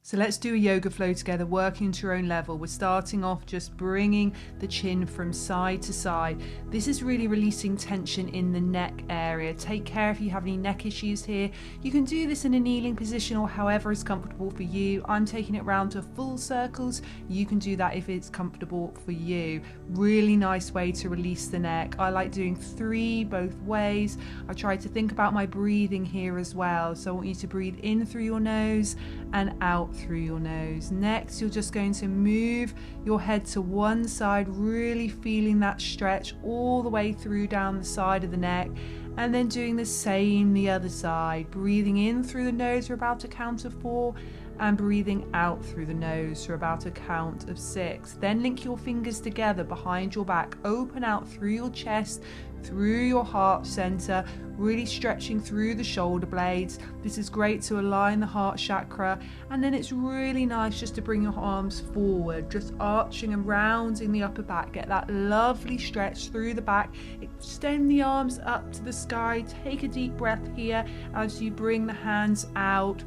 So let's do a yoga flow together, working to your own level. We're starting off just bringing the chin from side to side. This is really releasing tension in the neck area. Take care if you have any neck issues here. You can do this in a kneeling position or however is comfortable for you. I'm taking it round to full circles. You can do that if it's comfortable for you. Really nice way to release the neck. I like doing 3 both ways. I try to think about my breathing here as well. So I want you to breathe in through your nose and out through your nose. Next, you're just going to move your head to one side, really feeling that stretch all the way through down the side of the neck, and then doing the same the other side. Breathing in through the nose for about a count of 4 and breathing out through the nose for about a count of 6. Then link your fingers together behind your back, open out through your chest, through your heart center, really stretching through the shoulder blades. This is great to align the heart chakra. And then it's really nice just to bring your arms forward, just arching and rounding the upper back. Get that lovely stretch through the back. Extend the arms up to the sky. Take a deep breath here as you bring the hands out.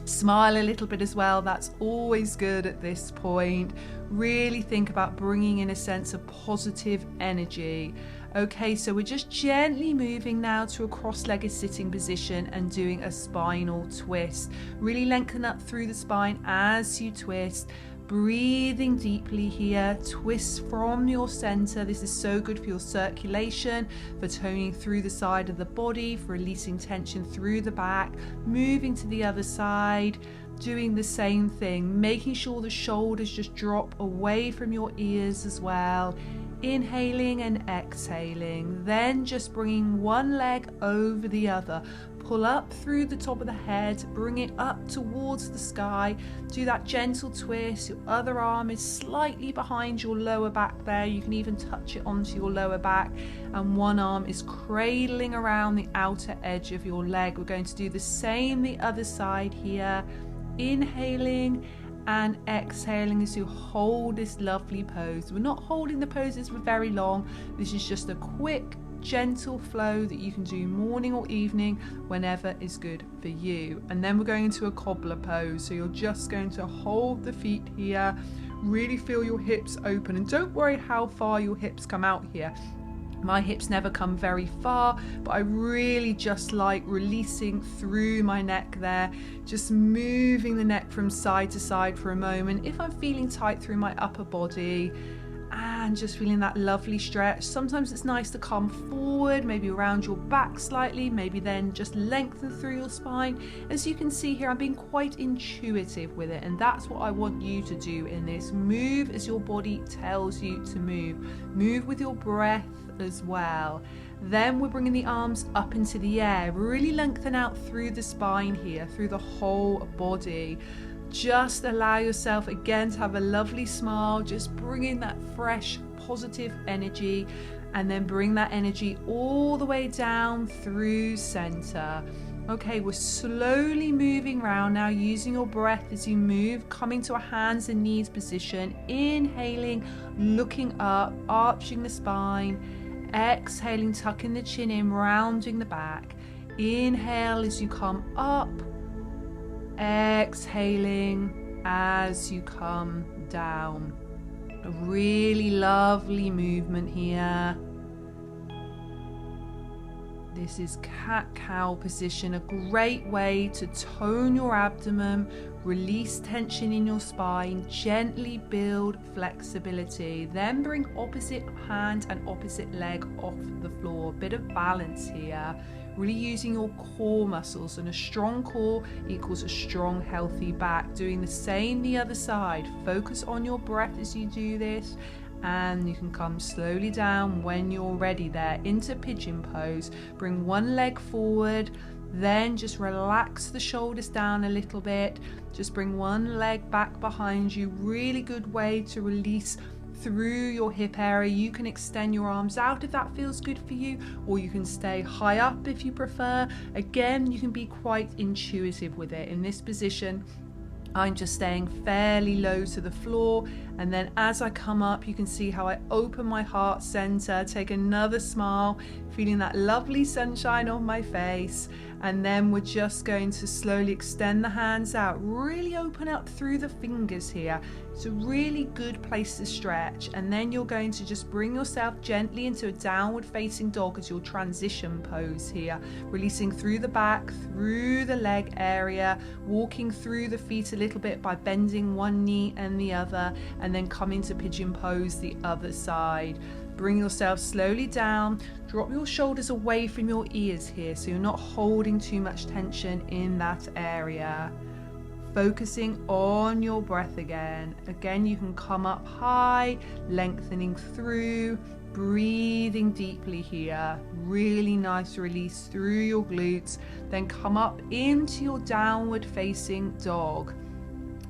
Smile a little bit as well. That's always good at this point. Really think about bringing in a sense of positive energy. Okay, so we're just gently moving now to a cross-legged sitting position and doing a spinal twist. Really lengthen up through the spine as you twist. Breathing deeply here, twist from your center. This is so good for your circulation, for toning through the side of the body, for releasing tension through the back. Moving to the other side, doing the same thing, making sure the shoulders just drop away from your ears as well. Inhaling and exhaling, then just bringing one leg over the other. Pull up through the top of the head, bring it up towards the sky. Do that gentle twist. Your other arm is slightly behind your lower back there. You can even touch it onto your lower back. And one arm is cradling around the outer edge of your leg. We're going to do the same the other side here. Inhaling and exhaling as you hold this lovely pose. We're not holding the poses for very long. This is just a quick, gentle flow that you can do morning or evening, whenever is good for you. And then we're going into a cobbler pose. So you're just going to hold the feet here, really feel your hips open, and don't worry how far your hips come out here. My hips never come very far, but I really just like releasing through my neck there, just moving the neck from side to side for a moment. If I'm feeling tight through my upper body, and just feeling that lovely stretch. Sometimes it's nice to come forward, maybe around your back slightly, maybe then just lengthen through your spine. As you can see here, I'm being quite intuitive with it, and that's what I want you to do in this. Move as your body tells you to move. Move with your breath as well. Then we're bringing the arms up into the air. Really lengthen out through the spine here, through the whole body. Just allow yourself again to have a lovely smile, just bring in that fresh positive energy, and then bring that energy all the way down through center. Okay, we're slowly moving around now, using your breath as you move, coming to a hands and knees position. Inhaling, looking up, arching the spine. Exhaling, tucking the chin in, rounding the back. Inhale as you come up. Exhaling as you come down. A really lovely movement here. This is cat-cow position, a great way to tone your abdomen, release tension in your spine, gently build flexibility. Then bring opposite hand and opposite leg off the floor. A bit of balance here. Really using your core muscles, and a strong core equals a strong, healthy back. Doing the same the other side. Focus on your breath as you do this, and you can come slowly down when you're ready there into pigeon pose. Bring one leg forward, then just relax the shoulders down a little bit. Just bring one leg back behind you. Really good way to release through your hip area. You can extend your arms out if that feels good for you, or you can stay high up if you prefer. Again, you can be quite intuitive with it. In this position, I'm just staying fairly low to the floor, and then as I come up, you can see how I open my heart center, take another smile, feeling that lovely sunshine on my face, And then we're just going to slowly extend the hands out, really open up through the fingers here. It's a really good place to stretch. And then you're going to just bring yourself gently into a downward facing dog as your transition pose here, releasing through the back, through the leg area, walking through the feet a little bit by bending one knee and the other, and then coming to pigeon pose the other side. Bring yourself slowly down, drop your shoulders away from your ears here so you're not holding too much tension in that area. Focusing on your breath again. Again, you can come up high, lengthening through, breathing deeply here. Really nice release through your glutes. Then come up into your downward facing dog.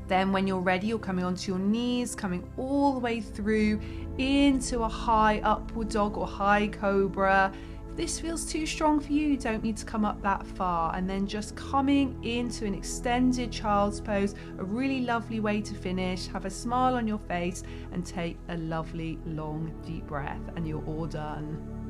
Then when you're ready, you're coming onto your knees, coming all the way through into a high upward dog or high cobra. If this feels too strong for you, you don't need to come up that far. And then just coming into an extended child's pose, a really lovely way to finish. Have a smile on your face and take a lovely long deep breath, and you're all done.